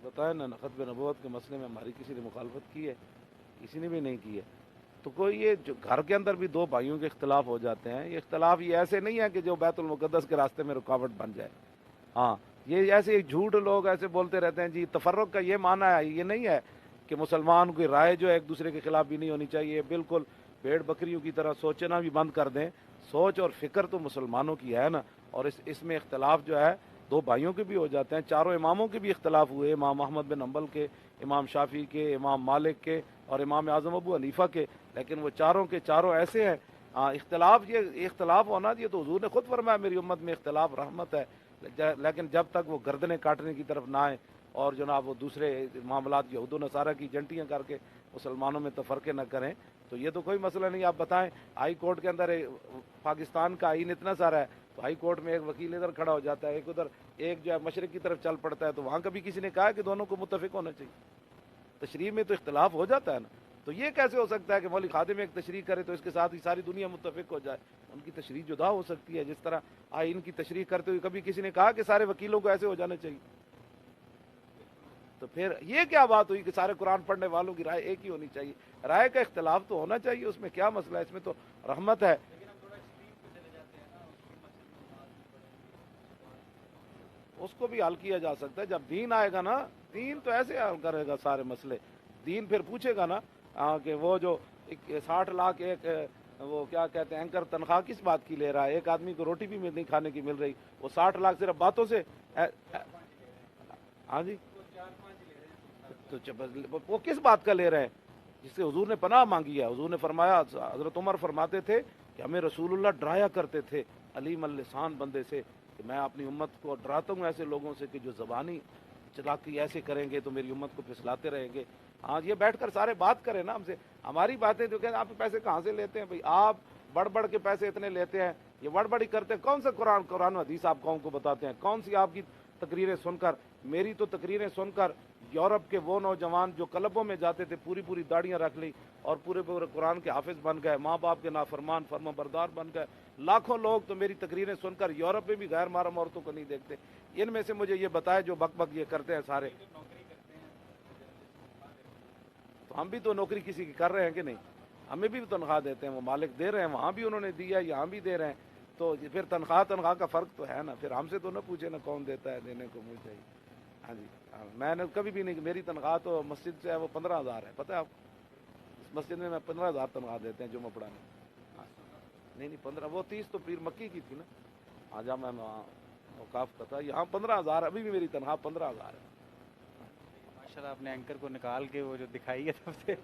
بتائیں نا، ختم نبوت کے مسئلے میں ہماری کسی نے مخالفت کی ہے؟ کسی نے بھی نہیں کی ہے. تو کوئی یہ جو گھر کے اندر بھی دو بھائیوں کے اختلاف ہو جاتے ہیں، یہ اختلاف یہ ایسے نہیں ہے کہ جو بیت المقدس کے راستے میں رکاوٹ بن جائے. ہاں، یہ ایسے جھوٹ لوگ ایسے بولتے رہتے ہیں جی تفرق کا یہ معنی ہے، یہ نہیں ہے کہ مسلمان کی رائے جو ہے ایک دوسرے کے خلاف بھی نہیں ہونی چاہیے. بالکل بھیڑ بکریوں کی طرح سوچنا بھی بند کر دیں. سوچ اور فکر تو مسلمانوں کی ہے نا. اور اس میں اختلاف جو ہے دو بھائیوں کے بھی ہو جاتے ہیں. چاروں اماموں کے بھی اختلاف ہوئے، امام احمد بن حنبل کے، امام شافعی کے، امام مالک کے اور امام اعظم ابو حنیفہ کے. لیکن وہ چاروں کے چاروں ایسے ہیں. اختلاف، یہ اختلاف ہونا، یہ تو حضور نے خود فرمایا میری امت میں اختلاف رحمت ہے. لیکن جب تک وہ گردنیں کاٹنے کی طرف نہ آئیں اور جناب وہ دوسرے معاملات یہود و نصارہ کی جنٹیاں کر کے مسلمانوں میں تفرقے نہ کریں تو یہ تو کوئی مسئلہ نہیں. آپ بتائیں ہائی کورٹ کے اندر پاکستان کا آئین اتنا سارا ہے تو ہائی کورٹ میں ایک وکیل ادھر کھڑا ہو جاتا ہے، ایک ادھر، ایک جو ہے مشرق کی طرف چل پڑتا ہے، تو وہاں کبھی کسی نے کہا کہ دونوں کو متفق ہونا چاہیے؟ تشریح میں تو اختلاف ہو جاتا ہے نا. تو یہ کیسے ہو سکتا ہے کہ مولوی خادم ایک تشریح کرے تو اس کے ساتھ ہی ساری دنیا متفق ہو جائے؟ ان کی تشریح جدا ہو سکتی ہے. جس طرح آئین کی تشریح کرتے ہوئے کبھی کسی نے کہا کہ سارے وکیلوں کو ایسے ہو جانا چاہیے؟ تو پھر یہ کیا بات ہوئی کہ سارے قرآن پڑھنے والوں کی رائے ایک ہی ہونی چاہیے؟ رائے کا اختلاف تو ہونا چاہیے، اس میں کیا مسئلہ ہے؟ اس میں تو رحمت ہے. اس کو بھی حل کیا جا سکتا ہے جب دین آئے گا نا. دین تو ایسے حل کرے گا سارے مسئلے. دین پھر پوچھے گا نا کہ وہ جو 60 لاکھ ایک وہ کیا کہتے ہیں اینکر تنخواہ کس بات کی لے رہا ہے؟ ایک آدمی کو روٹی بھی نہیں کھانے کی مل رہی، وہ 60 لاکھ صرف باتوں سے. ہاں جی، تو وہ کس بات کا لے رہے ہیں جس سے حضور نے پناہ مانگی ہے؟ حضور نے فرمایا، حضرت عمر فرماتے تھے کہ ہمیں رسول اللہ ڈرایا کرتے تھے علیم اللسان بندے سے کہ میں اپنی امت کو ڈراتا ہوں ایسے لوگوں سے کہ جو زبانی چلاکی ایسے کریں گے تو میری امت کو پھسلاتے رہیں گے. ہاں، یہ بیٹھ کر سارے بات کریں نا ہم سے. ہماری باتیں جو کہ آپ پیسے کہاں سے لیتے ہیں بھائی؟ آپ بڑھ بڑھ کے پیسے اتنے لیتے ہیں، یہ بڑھ بڑی کرتے ہیں. کون سا قرآن و حدیث آپ قوم کو بتاتے ہیں؟ کون سی آپ کی تقریریں سن کر؟ میری تو تقریریں سن کر یورپ کے وہ نوجوان جو کلبوں میں جاتے تھے پوری پوری داڑیاں رکھ لی اور پورے پورے قرآن کے حافظ بن گئے، ماں باپ کے نافرمان فرما بردار بن گئے. لاکھوں لوگ تو میری تقریریں سن کر یورپ میں بھی غیر محرم عورتوں کو نہیں دیکھتے. ان میں سے مجھے یہ بتائے جو بک بک یہ کرتے ہیں سارے. تو ہم بھی تو نوکری کسی کی کر رہے ہیں کہ نہیں؟ ہمیں بھی تنخواہ دیتے ہیں، وہ مالک دے رہے ہیں، وہاں بھی انہوں نے دیا، یہاں بھی دے رہے ہیں. تو پھر تنخواہ کا فرق تو ہے نا. پھر ہم سے تو نہ پوچھے نا کون دیتا ہے، دینے کو منہ چاہیے. ہاں جی، میں نے کبھی بھی نہیں، میری تنخواہ تو مسجد سے ہے وہ 15,000 ہے. پتہ ہے آپ اس مسجد میں 15,000 تنخواہ دیتے ہیں جمعہ پڑھانے. ہاں. نہیں 15، وہ 30 تو پیر مکی کی تھی نا. ہاں جا میں اوقاف کا تھا. یہاں 15,000، ابھی بھی میری تنخواہ 15,000 ہے. ماشاء اللہ آپ نے اینکر کو نکال کے وہ جو دکھائی ہے سب سے.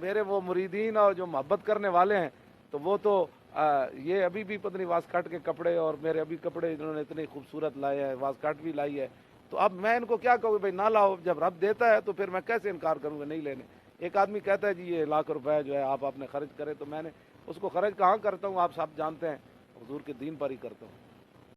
میرے وہ مریدین اور جو محبت کرنے والے ہیں تو وہ تو یہ ابھی بھی پتہ نہیں واس کاٹ کے کپڑے، اور میرے ابھی کپڑے انہوں نے اتنے خوبصورت لائے ہیں، واس کاٹ بھی لائی ہے. تو اب میں ان کو کیا کہوں بھائی نہ لاؤ؟ جب رب دیتا ہے تو پھر میں کیسے انکار کروں گا نہیں لینے؟ ایک آدمی کہتا ہے جی یہ ₹1,00,000 جو ہے آپ نے خرچ کرے، تو میں نے اس کو خرچ کہاں کرتا ہوں؟ آپ سب جانتے ہیں، حضور کے دین پر ہی کرتا ہوں.